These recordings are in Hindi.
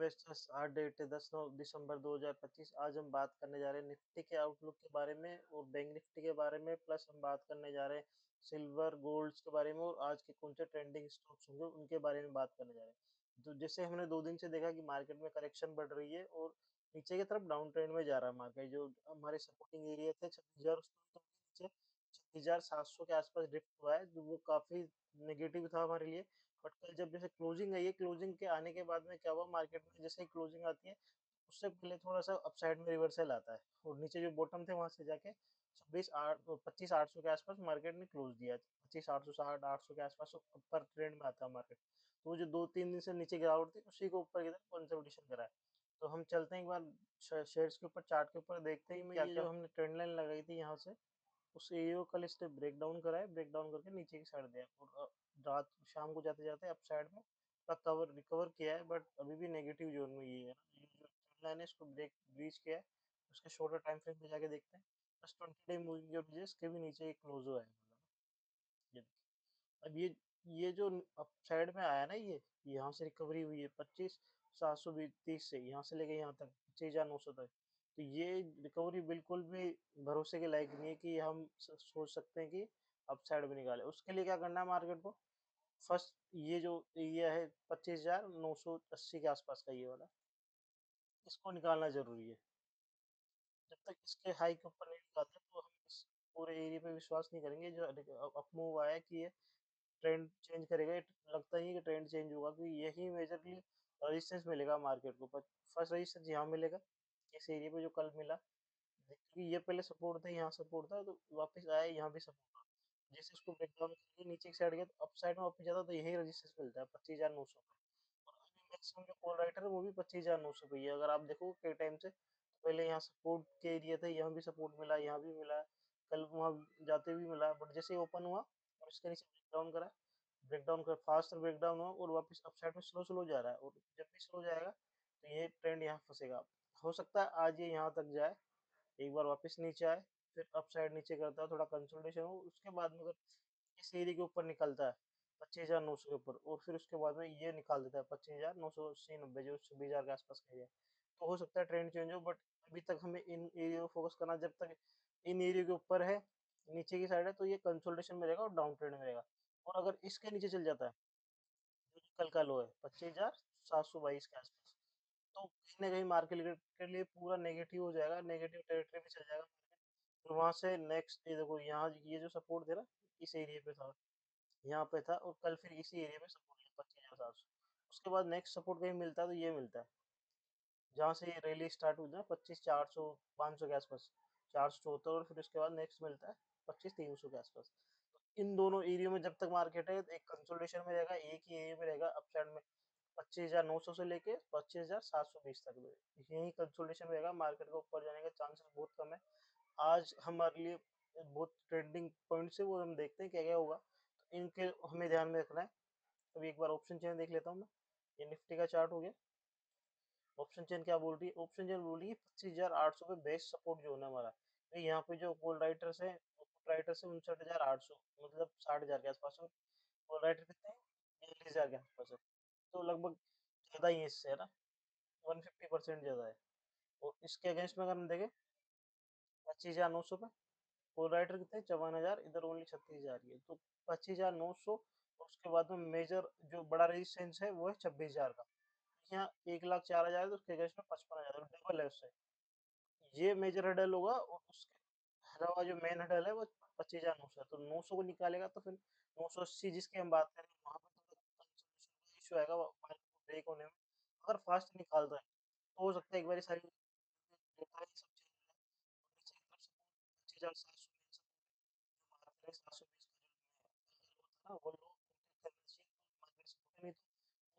इन्वेस्टर्स आज डेट है 10 दिसंबर 2025। आज हम बात करने जा रहे हैं निफ्टी के आउटलुक के बारे में और बैंक निफ्टी के बारे में, प्लस हम बात करने जा रहे हैं सिल्वर गोल्ड्स के बारे में और आज के कौन से ट्रेंडिंग स्टॉक्स होंगे उनके बारे में बात करने जा रहे हैं। तो जैसे हमने 2 दिन से देखा कि मार्केट में करेक्शन बढ़ रही है और नीचे की तरफ डाउन ट्रेंड में जा रहा है मार्केट। जो हमारे सपोर्टिंग एरिया थे 26,000, उसको तो नीचे 26,700 के आसपास ड्रिफ्ट हुआ है, जो वो काफी नेगेटिव था हमारे लिए। बट कल जब जैसे क्लोजिंग आई है, क्लोजिंग के आने के बाद में क्या हुआ मार्केट में, जैसे ही क्लोजिंग आती है उससे पहले थोड़ा सा अपसाइड में रिवर्सल आता है और नीचे जो बॉटम थे वहां से जाके 25,800 के आसपास मार्केट ने क्लोज दिया। 25,860 800 के आसपास ऊपर ट्रेंड में आता है मार्केट। तो वो जो 2-3 दिन से नीचे गिरावट थी उसी को ऊपर की तरफ कंसोलिडेशन करा है। तो हम चलते हैं एक बार शेयर्स के ऊपर, चार्ट के ऊपर देखते हैं क्या क्या हमने ट्रेंड लाइन लगाई थी यहाँ से उस एरिया को कल इसने ब्रेक डाउन करा है, ब्रेक डाउन करके नीचे की साइड दिया और रात शाम को जाते जाते अप साइड में का कवर रिकवर किया है। बट अभी भी नेगेटिव जोन में ये है ना, ये जो ट्रेंड लाइन है इसको ब्रेक ब्रीच किया है। उसके शॉर्टर टाइम फ्रेम पे जाके देखते हैं। बस 20 डे मूविंग एवरेज इसके भी नीचे एक क्लोज हुआ है, मतलब ये अब ये जो अप साइड में आया ना, ये यहाँ से रिकवरी हुई है 25,730 से, यहाँ से लेके यहाँ तक 25,900 तक। तो ये रिकवरी बिल्कुल भी भरोसे के लायक नहीं है कि हम सोच सकते हैं कि अप साइड में निकाले। उसके लिए क्या करना है मार्केट को, फर्स्ट ये जो एरिया है 25,980 के आसपास का, ये वाला इसको निकालना जरूरी है। जब तक इसके हाई के ऊपर नहीं निकालते तो हम इस पूरे एरिया पे विश्वास नहीं करेंगे। जो अप मूव आया कि ये ट्रेंड चेंज करेगा, लगता नहीं है कि ट्रेंड चेंज होगा, क्योंकि यही मेजरली रेजिस्टेंस मिलेगा मार्केट को। फर्स्ट रेजिस्टेंस यहाँ मिलेगा इस एरिया पे जो कल मिला, क्योंकि ये पहले सपोर्ट था, यहाँ सपोर्ट था तो वापस आया, यहाँ भी सपोर्ट था। जैसे इसको ब्रेकडाउन करके नीचे की साइड गया तो अप साइड में वापस जाता तो यही रेजिस्टेंस मिलता है 25,900 पे। और अभी मैक्सिमम जो कॉल राइटर है वो भी 25,900 पे ही है। अगर आप देखो कई टाइम से, तो पहले यहाँ सपोर्ट के एरिया था, यहाँ भी सपोर्ट मिला, यहाँ भी मिला, कल वहाँ जाते भी मिला। बट जैसे ही ओपन हुआ और इसके नीचे ब्रेकडाउन करा, ब्रेकडाउन कर फास्ट ब्रेकडाउन हुआ और वापस अपसाइड में स्लो स्लो जा रहा है। और जब भी स्लो जाएगा तो ये ट्रेंड यहाँ फंसेगा। हो सकता है आज ये यहाँ तक जाए, एक बार वापस नीचे आए, फिर अपसाइड नीचे करता है, थोड़ा कंसोलिडेशन हो, उसके बाद में अगर इस एरिया के ऊपर निकलता है 25,900 के ऊपर और फिर उसके बाद में ये निकाल देता है 25,980-90, जो 26,000 के आसपास का एरिया, तो हो सकता है ट्रेंड चेंज हो। बट अभी तक हमें इन एरिया को फोकस करना, जब तक इन एरिया के ऊपर है, नीचे की साइड है, तो ये कंसोलिडेशन में रहेगा और डाउन ट्रेंड में रहेगा। और अगर इसके नीचे चल जाता है, जो कि कल का लो है 25,722 के आसपास, तो कहीं ना कहीं मार्केट के लिए पूरा नेगेटिव हो जाएगा, नेगेटिव टेरिटरी में चल जाएगा मार्केट। और वहां से नेक्स्ट ये देखो, यहाँ ये जो सपोर्ट थे ना, इस एरिया पे था, यहाँ पे था, और कल फिर इसी एरिया पे सपोर्ट लिया 25,700। उसके बाद नेक्स्ट सपोर्ट कहीं मिलता है तो ये मिलता है, जहाँ से ये रैली स्टार्ट हुई ना 25,400 500 के आसपास, 474, और फिर उसके बाद नेक्स्ट मिलता है 25,300 के आसपास। तो इन दोनों एरिया में जब तक मार्केट है एक कंसोलिडेशन में रहेगा, एक ही एरिया में रहेगा अपसाइड में 25,900 से लेके 25,720 तक में यही कंसोलिडेशन रहेगा। मार्केट का ऊपर जाने का चांसेस बहुत कम है। आज हमारे लिए बहुत ट्रेंडिंग पॉइंट्स है, वो हम देखते हैं क्या क्या होगा, तो इनके हमें ध्यान में रखना है। अभी एक बार ऑप्शन चेन देख लेता हूँ मैं। ये निफ्टी का चार्ट हो गया। ऑप्शन चेन क्या बोल रही है, ऑप्शन चेन बोल रही है 25,800 पे बेस्ट सपोर्ट जोन है हमारा। तो यहाँ पे जो कॉल राइटर्स है, पुट राइटर्स है 59,800, मतलब 60,000 के आसपास, और कॉल राइटर कितने हैं, 42,000 के आसपास है। तो लगभग ज्यादा ही है इससे, है ना, 150% ज्यादा है। और इसके अगेंस्ट में अगर हम देखें 25,900 पे कॉल राइटर कितने, 54,000, इधर ओनली 36,000 ही है। तो 25,900, और उसके बाद में मेजर जो बड़ा रेजिस्टेंस है वो है 26,000 का। यहाँ 1,04,000 है, तो उसके अगेंस्ट में 55,000, डबल है उससे। ये मेजर हडल होगा और उसके अलावा जो मेन हडल है वो 25,900 है। तो 900 को निकालेगा तो फिर 980 जिसकी हम बात करें, वहां पे थोड़ा कंसोलिडेशन का इशू आएगा मार्केट को ब्रेक होने में। अगर फास्ट निकालता है तो हो सकता है एक बार सारी डेटा ये सब चेंज हो जाए और नीचे की तरफ सपोर्ट 25,700 मेन सपोर्ट है, जो मार्केट है 720 का, जो अगर होता है ना वो लो कंटेक्ट करना चाहिए तो मार्केट सपोर्ट है। नहीं तो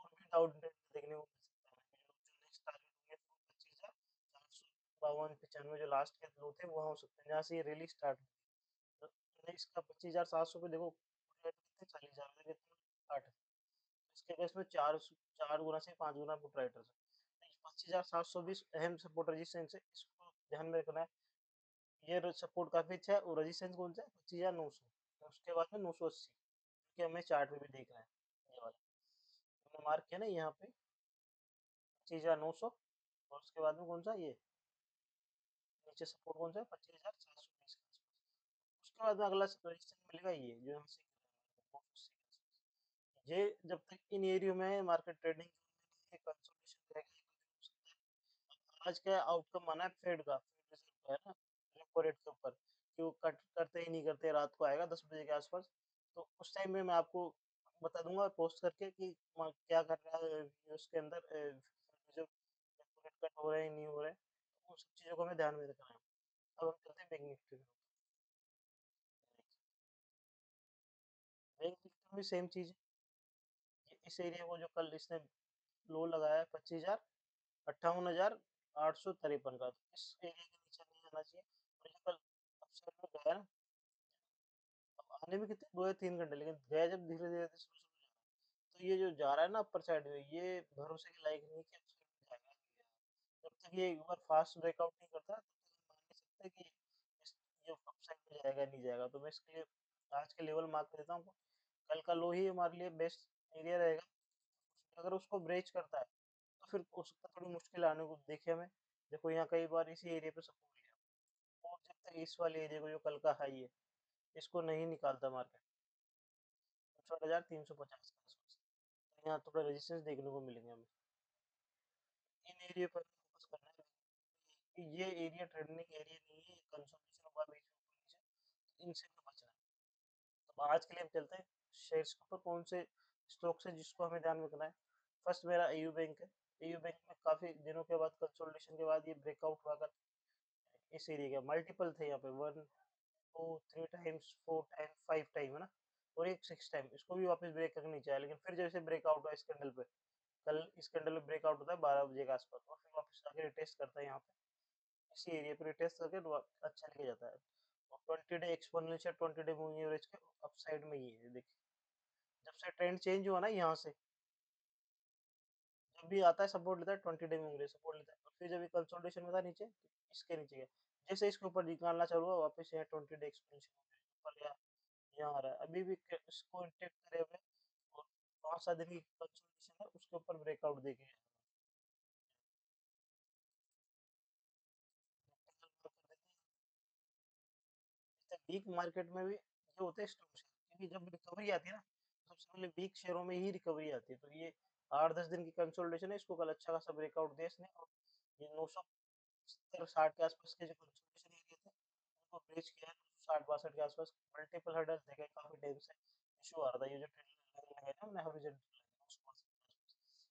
और भी डाउन ट्रेंड देखने को मिल सकता है, जो नेक्स्ट टारगेट होंगे 25,452 95 जो लास्ट के लो थे वहां हो सकते हैं, जहाँ से ये रैली स्टार्ट हुई। तो इसका 25,700 पे देखो, कितने 40,000 कितने 8, इसके केस में चार चार गुना से 5 गुना पुट राइटर्स है। 25,720 अहम सपोर्ट रेजिस्टेंस है, इसको ध्यान में रखना है। ये सपोर्ट काफी अच्छा है, और रेजिस्टेंस कौन सा है, 25,900, उसके बाद में 980, कि हमें चार्ट में भी देख रहे हैं, ये वाला हमने मार्क किया ना यहाँ पे। 25,900 और उसके बाद में कौन सा ये नीचे सपोर्ट कौन सा है 25,420 के आसपास। उसके बाद में अगला रेजिस्टेंस मिलेगा ये जो हमसे ये जब तक इन एरियो में मार्केट ट्रेडिंग कंसोलिडेशन करेगा। आज का आउटकम आना है फेड का, फेड रिजर्व का है ना, रेपो रेट के ऊपर कि वो कट करते ही नहीं करते, रात को आएगा 10 बजे के आसपास। तो उस टाइम में मैं आपको बता दूंगा पोस्ट करके कि क्या कर रहा है उसके अंदर जो रेपो रेट कट हो रहे हैं नहीं हो रहे हैं, तो उन सब चीज़ों को हमें ध्यान में रखना है। अब हम चलते हैं बैंक निफ्टी में। बैंक निफ्टी में सेम चीज़ है, इस एरिया को जो कल इसने लो लगाया है 25,000 58,853 का, तो इस एरिया के नीचे नहीं आना चाहिए। और ये कल अपसाइड में गया ना, अब आने में कितने 2 या 3 घंटे, लेकिन गया जब धीरे धीरे शुरू शुरू में, तो ये जो जा रहा है ना अपर साइड में, ये भरोसे के लायक नहीं कि अपसाइड में जाएगा। जब तक ये एक बार फास्ट ब्रेकआउट नहीं करता तब तक हम मान नहीं सकते कि ये अपसाइड में जाएगा नहीं जाएगा। तो मैं इसके लिए आज के लेवल मार्क कर देता हूँ। कल का लो ही हमारे लिए बेस्ट एरिया रहेगा। अगर उसको ब्रेच करता है तो फिर हो सकता है थोड़ी मुश्किल आने को देखे हमें। देखो यहाँ कई बार इसी एरिया पे सपोर्ट लिया, और जब तक इस वाले एरिया को जो कल का हाई है इसको नहीं निकालता मार्केट 64,350 के आसपास, तो यहाँ थोड़ा रेजिस्टेंस देखने को मिलेंगे हमें। इन एरिया पर फोकस करना है कि ये एरिया ट्रेंडिंग एरिया नहीं है, कंसोलिडेशन हुआ बीच में ऊपर नीचे, इनसे हमें बचना है। तो आज के लिए हम चलते हैं शेयर्स के ऊपर, कौन से स्टॉक्स है जिसको हमें ध्यान में रखना है। फर्स्ट मेरा एयू बैंक है। एयू बैंक में काफी दिनों के बाद कंसोलिडेशन के बाद ये ब्रेकआउट हुआ कर इस एरिया का, मल्टीपल थे यहाँ पे 1 2 3 टाइम्स 4 टाइम 5 टाइम है ना, और एक 6 टाइम, इसको भी वापस ब्रेक करके नीचे आया, लेकिन फिर जैसे ब्रेकआउट हुआ इस कैंडल पे, कल इस कैंडल में ब्रेकआउट होता है 12 बजे के आसपास, और फिर वापस आके रिटेस्ट करता है यहाँ पे, इसी एरिया पे रिटेस्ट करके अच्छा लेके जाता है। और 20 day exponential 20 day moving average के अपसाइड में ही है देखिए। जब से ट्रेंड चेंज हुआ ना यहाँ से, जब भी आता है सपोर्ट लेता है 20 डे मूविंग एवरेज सपोर्ट लेता है, और फिर जब ये कंसोलिडेशन में था नीचे तो इसके नीचे गया, जैसे इसके ऊपर निकालना चालू हुआ वापस यहाँ 20 डे एक्सपोनेंशियल ऊपर गया, यहाँ आ रहा है अभी भी इसको इंटेक्ट करे हुए, और 5 7 दिन की कंसोलिडेशन है उसके ऊपर ब्रेकआउट देके वीक मार्केट में भी ये होते हैं स्टॉक शेयर, क्योंकि जब रिकवरी आती है ना तो सबसे पहले वीक शेयरों में ही रिकवरी आती है। तो ये 8 10 दिन की कंसोलिडेशन है, इसको कल अच्छा खासा ब्रेकआउट दिया इसने, और ये 970 60 के आसपास के जो कंसोलिडेशन एरिया थे उनको ब्रेच किया है 60 62 के आसपास। मल्टीपल हर्डल्स देखे काफी टाइम से इशू आ रहा था, ये जो ट्रेंड लाइन है ना हमने हॉरिजॉन्टल लाइन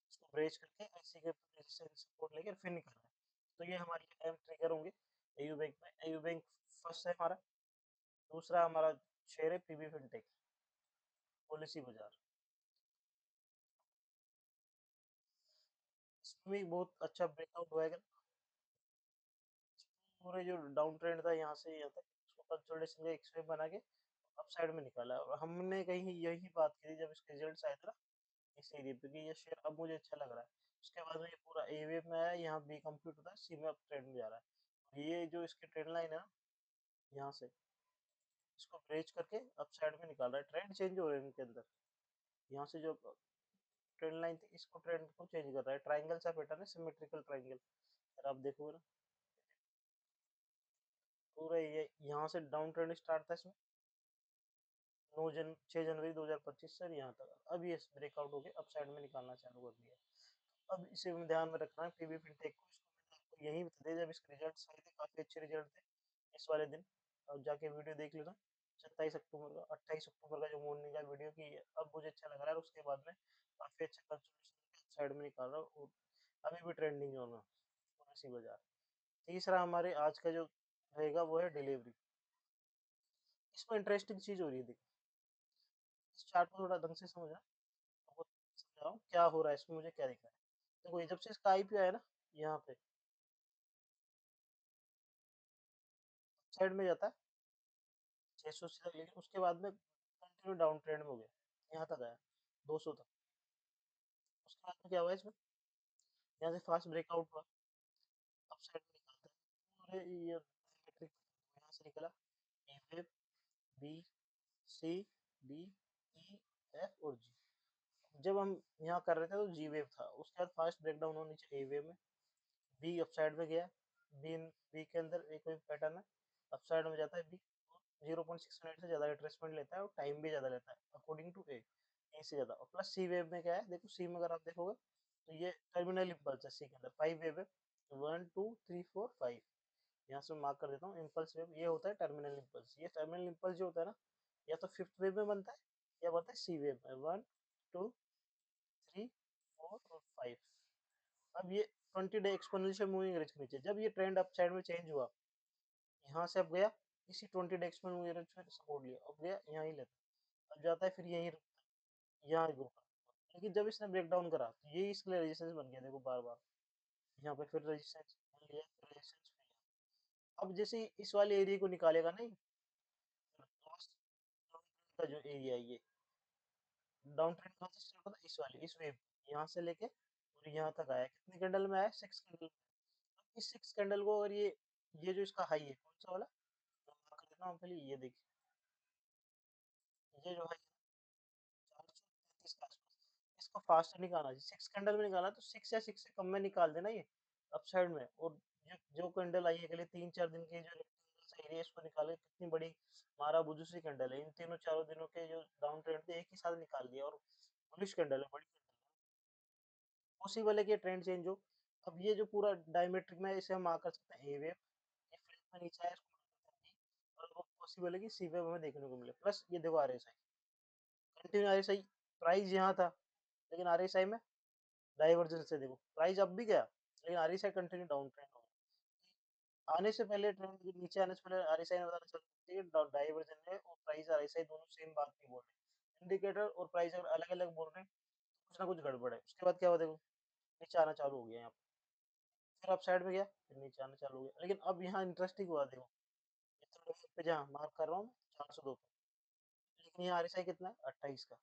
इसको ब्रेच करके ऐसे के सपोर्ट लेकर फिर निकल रहा है। तो ये हमारी अहम ट्रिगर होंगे एयू बैंक में। एयू बैंक फर्स्ट है हमारा। दूसरा हमारा शेयर है पीबी फिनटेक, पॉलिसी बाजार। इसमें भी बहुत अच्छा ब्रेकआउट हुआ है। पूरे जो डाउन ट्रेंड था यहाँ से यहाँ तक, उसको कंसोलिडेशन का एक स्विंग बना के अप साइड में निकाला है। और हमने कहीं यही बात की थी जब इसके रिजल्ट आए थे ना इस एरिया पे कि ये शेयर अब मुझे अच्छा लग रहा है। उसके बाद में ये पूरा ए वेव में आया, यहाँ बी कंप्लीट होता है, सी में अब ट्रेंड में जा रहा है। ये जो इसकी ट्रेंड लाइन है ना, यहाँ से इसको ब्रेच करके अप साइड में निकाल रहा है, ट्रेंड चेंज हो रहे हैं इनके अंदर। यहाँ से जो ट्रेंड लाइन थी इसको ट्रेंड को चेंज कर रहा है, ट्राइंगल सा पैटर्न है, सिमेट्रिकल ट्राइंगल। अगर आप देखोगे ना पूरा ये यहाँ से डाउन ट्रेंड स्टार्ट था इसमें 6 जनवरी 2025 से यहाँ तक, अब ये ब्रेकआउट होके अप साइड में निकालना चालू कर दिया। अब इसे में ध्यान में रखना है पीबी फिनटेक को। इसको मैंने आपको यही बता दिया जब इसके रिजल्ट आए थे, काफी अच्छे रिजल्ट थे इस वाले दिन। अब जाके वीडियो देख लेना 27 अक्टूबर का 28 अक्टूबर का जो मॉर्निंग का वीडियो की अब मुझे अच्छा लग रहा है, उसके बाद में काफी अच्छा कंसोलिडेशन साइड में निकाल रहा हूँ, और अभी भी ट्रेंडिंग जोन में पॉलिसी बाजार। तीसरा हमारे आज का जो रहेगा वो है डिलीवरी। इसमें इंटरेस्टिंग चीज हो रही है, देखिए इस चार्ट को थोड़ा ढंग से समझना, आपको समझा रहा हूँ क्या हो रहा है इसमें, मुझे क्या दिख रहा है। देखो ये जब से इसका आईपीओ आया ना, यहाँ पे साइड में जाता है 600 से, लेकिन उसके बाद में कंटिन्यू डाउन ट्रेंड में हो गया, यहाँ तक आया 200 तक। उसके बाद में क्या हुआ इसमें, यहाँ से फास्ट ब्रेकआउट हुआ, अप साइड में निकलता है पूरे ये मेट्रिक, यहाँ से निकला A wave B C D E F और जी। जब हम यहाँ कर रहे थे तो जी वेव था, उसके बाद फास्ट ब्रेकडाउन होना नीचे ए वेव में, बी अपसाइड में गया, बी बी के अंदर एक वेव पैटर्न है, अपसाइड में जाता है बी, 0.6 मिनट से ज्यादा रिट्रेसमेंट लेता है और टाइम भी ज्यादा लेता है अकॉर्डिंग टू ए से ज्यादा। और प्लस सी वेव में क्या है, देखो सी में अगर आप देखोगे तो ये टर्मिनल इम्पल्स है, सी के अंदर 5 वेव है, 1 2 3 4 5, यहाँ से मार्क कर देता हूँ इम्पल्स वेव, ये होता है टर्मिनल इम्पल्स। ये टर्मिनल इम्पल्स जो होता है ना, या तो फिफ्थ वेव में बनता है या बनता है सी वेव में, 1 2 3 4 और 5। अब ये 20 डे एक्सपोनेंशियल मूविंग एवरेज के नीचे जब ये ट्रेंड अप साइड में चेंज हुआ, यहाँ से अब गया, इसी 20 डे एक्सपोनेंशियल मूविंग एवरेज में सपोर्ट लिया, अब गया यहाँ ही लेता, अब जाता है फिर यहीं रुकता है, यहाँ रुका। लेकिन जब इसने ब्रेक डाउन करा तो ये इसके लिए रेजिस्टेंस बन गया, देखो बार बार यहाँ पे फिर रेजिस्टेंस लिया, फिर रेजिस्टेंस लिया। अब जैसे ही इस वाले एरिया को निकालेगा नहीं, लास्ट का जो एरिया है ये डाउन ट्रेंड कहाँ से स्टार्ट होता है, इस वाली इस वेव, यहाँ से लेके और यहाँ तक आया, कितने कैंडल में आया, 6 कैंडल। अब इस 6 कैंडल को अगर ये जो इसका हाई है कौन सा वाला, मैं mark कर देता हूँ पहले, ये देखिए, ये जो हाई है 433 के आसपास, इसको फास्ट निकालना है, 6 कैंडल में निकाला तो 6 या 6 से कम में निकाल देना ये अपसाइड में। और जो कैंडल आई है अगले 3 4 दिन की जो एरिया, इसको निकाले, कितनी बड़ी मारा बुजू सी कैंडल है, इन तीनों चारों दिनों के जो डाउन ट्रेंड थे एक ही साथ निकाल दिया, और बुलिश कैंडल है, बड़ी कैंडल है। पॉसिबल है कि ट्रेंड चेंज हो। अब ये जो पूरा डायमेट्रिक में इसे हम मार्क कर सकते हैं ए वेव, ये फ्लैट में नीचे आया, इसको मार्क करते हैं B, और वो पॉसिबल है कि सी वेव हमें देखने को मिले। प्लस ये देखो आरएसआई, कंटिन्यू आरएसआई, प्राइस यहाँ था लेकिन आरएसआई में डाइवर्जेंस से देखो प्राइस अब भी गया, लेकिन आरएसआई कंटिन्यू डाउन ट्रेंड हो गया। आने से पहले ट्रेंड नीचे आने से पहले आरएसआई ने बताना चलती है डाइवर्जेंस है, और प्राइस आरएसआई दोनों सेम बात नहीं बोल रहे, इंडिकेटर और प्राइस अगर अलग अलग बोल रहे हैं तो कुछ ना कुछ गड़बड़ है। उसके बाद क्या हुआ देखो, नीचे आना चालू हो गया यहाँ पे, फिर अप साइड में गया, फिर नीचे आना चालू हो गया। लेकिन अब यहाँ इंटरेस्टिंग हुआ देखो, ये थोड़े पे जहाँ मार्क कर रहा हूँ 402 पे, लेकिन यहाँ आरएसआई कितना है 28 का,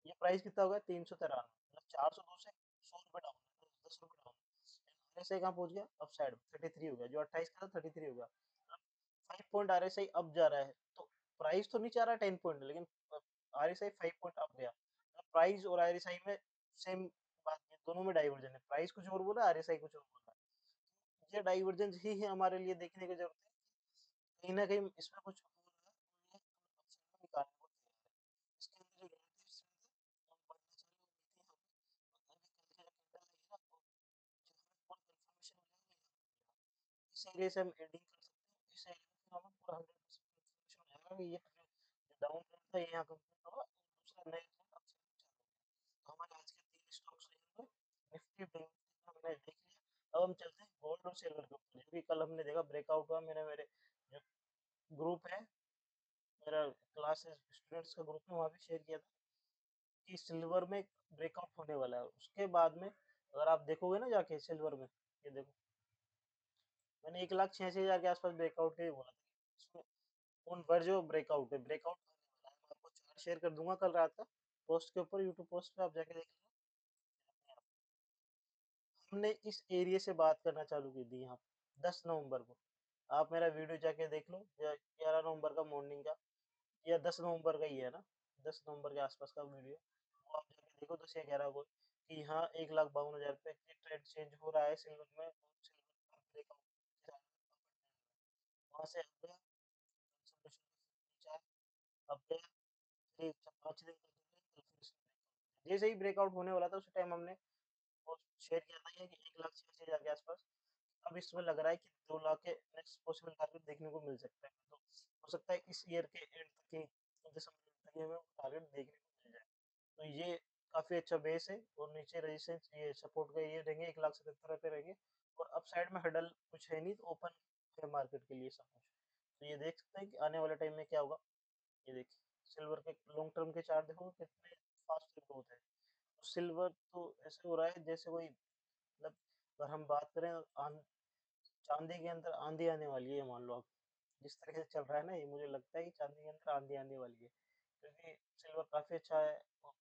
ये प्राइस कितना होगा 393, मतलब 402 से 100 रुपए डाउन, 10 रुपए डाउन। आरएसआई कहाँ पहुंच गया, अप साइड में 33 हो गया, जो 28 का था 33 हो गया। अब 5 पॉइंट आरएसआई अब जा रहा है, तो प्राइस तो नीचे आ रहा है 10 पॉइंट, लेकिन आरएसआई 5 पॉइंट अप गया। प्राइस और आरएसआई में सेम बात है, दोनों में डाइवर्जन है, प्राइस कुछ और बोल रहा है, आरएसआई कुछ और बोल रहा है। ये डाइवर्जेंस ही है हमारे लिए देखने की जरूरत है, कहीं ना कहीं इसमें कुछ हो रहा है, और ये अपसाइड में निकालने को तैयार है। इसके अंदर जो रिलेटिव स्ट्रेंथ है वो बढ़ना चाहिए, और नीति यहाँ पे अभी कल के जो कैंडल है ना, वो जो हमें पूरा कंफर्मेशन मिलेगा वो यहाँ पे मिलेगा। इस एरिया से हम एडिंग कर सकते हैं, इस एरिया में फिर हमें पूरा 100% कंफर्मेशन हो जाएगा कि ये डाउन ट्रेंड था, ये यहाँ कंप्लीट होगा, और दूसरा नया ट्रेंड अपसाइड में चालू हो गया। तो हमारे आज के 3 स्टॉक्स रहेंगे, निफ्टी, बैंक निफ्टी हमने देख लिया। अब हम चलते हैं गोल्ड और सिल्वर के ऊपर, जो कि कल हमने देखा ब्रेकआउट हुआ, मैंने मेरे जो ग्रुप है, मेरा क्लास स्टूडेंट्स का ग्रुप है, वहाँ पे शेयर किया था कि सिल्वर में ब्रेकआउट होने वाला है। उसके बाद में अगर आप देखोगे ना जाके सिल्वर में, ये देखो मैंने 1,86,000 के आसपास ब्रेकआउट के बोला था, इसमें उन पर जो ब्रेकआउट है, ब्रेकआउट आने वाला है। मैं आपको चार्ट शेयर कर दूंगा कल रात का पोस्ट के ऊपर, यूट्यूब पोस्ट पे आप जाके देख लेना। हमने इस एरिया से बात करना चालू की थी यहाँ पे 10 नवंबर को, आप मेरा वीडियो जाके देख लो, 11 नवंबर का मॉर्निंग का, या 10 नवंबर का ही है ना, 10 नवंबर के आसपास का वीडियो, वो आप जाके देखो 10 या 11 को, कि यहाँ 1,52,000 पे ट्रेंड चेंज हो रहा है सिल्वर में, और सिल्वर का ब्रेकआउट वहां से अब गया, कंसोलिडेशन का नीचे आया, अब गया, फिर 5 दिन का जो है कल फिर इसने ब्रेकआउट, जैसे ही ब्रेकआउट होने वाला था उसी टाइम हमने वो शेयर किया था ये कि 1,86,000 के आसपास। अब इसमें लग रहा है कि 2 लाख के नेक्स्ट पॉसिबल टारगेट देखने को मिल सकता है, तो हो सकता है इस ईयर के एंड तक ही, दिसंबर तक ही हमें टारगेट देखने को मिल जाए। तो ये काफी अच्छा बेस है, और नीचे रेजिस्टेंस ये सपोर्ट का ये रहेंगे 1,77,000 पे रहेंगे, और अप साइड में हडल कुछ है नहीं, तो ओपन है मार्केट के लिए सब कुछ। तो ये देख सकते हैं कि आने वाले टाइम में क्या होगा। ये देखिए सिल्वर के लॉन्ग टर्म के चार्ट देखो कितने फास्ट ग्रोथ है। सिल्वर तो ऐसे हो रहा है जैसे कोई, मतलब अगर हम बात करें चांदी के अंदर आंधी आने वाली है, मान लो आप, जिस तरह से चल रहा है ना, ये मुझे लगता है कि चांदी के अंदर आंधी आने वाली है, क्योंकि सिल्वर काफी अच्छा है, और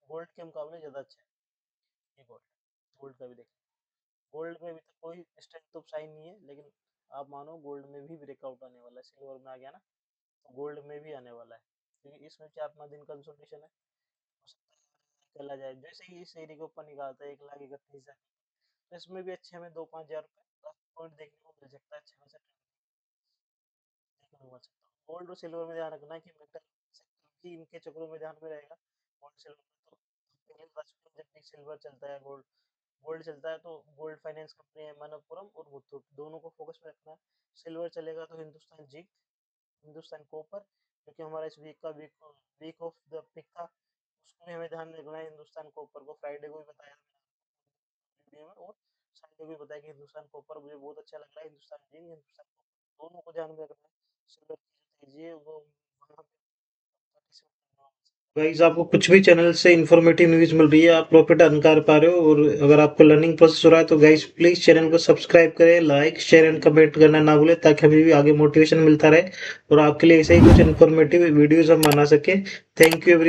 गोल्ड के मुकाबले ज्यादा अच्छा है ये गोल्ड। गोल्ड का भी देखें, गोल्ड में भी तो कोई स्ट्रेंथ तो साइन नहीं है, लेकिन आप मानो गोल्ड में भी ब्रेकआउट आने वाला है, सिल्वर में आ गया ना, तो गोल्ड में भी आने वाला है, क्योंकि इसमें 4 5 दिन कंसोलिडेशन है, हो सकता है निकला जाए। जैसे ही इस एरिया के ऊपर निकालता है 1,31,000, तो इसमें भी अच्छे हमें 2-5 हज़ार रुपए पॉइंट देखने को मिल सकता है, अच्छा खासा देखने को मिल सकता है। गोल्ड और सिल्वर में ध्यान रखना है कि मेटल सेक्टर इनके चक्रों में ध्यान में रहेगा। गोल्ड सिल्वर में तो पहले बता चुके हैं, जब भी सिल्वर चलता है, गोल्ड गोल्ड चलता है तो गोल्ड फाइनेंस कंपनी है मनप्पुरम और मुथूट, दोनों को फोकस में रखना है। सिल्वर चलेगा तो हिंदुस्तान जिंक, हिंदुस्तान कॉपर, क्योंकि हमारा इस वीक का वीक ऑफ द पिक था, उसको भी हमें ध्यान में रखना है। हिंदुस्तान कॉपर को फ्राइडे को भी बताया वीडियो में, और संडे को भी बताया कि हिंदुस्तान कॉपर मुझे बहुत अच्छा लग रहा है। हिंदुस्तान जिंक, हिंदुस्तान कॉपर, दोनों को ध्यान में रखना है। सिल्वर की जो तेजी है वो वहाँ पे गाइस, आपको कुछ भी चैनल से इन्फॉर्मेटिव न्यूज़ मिल रही है, आप प्रॉफिट अर्न कर पा रहे हो, और अगर आपको लर्निंग प्रोसेस हो रहा है तो गाइस प्लीज चैनल को सब्सक्राइब करें, लाइक शेयर एंड कमेंट करना ना भूलें, ताकि हमें भी आगे मोटिवेशन मिलता रहे और आपके लिए ऐसे ही कुछ इन्फॉर्मेटिव वीडियोस हम बना सके। Thank you every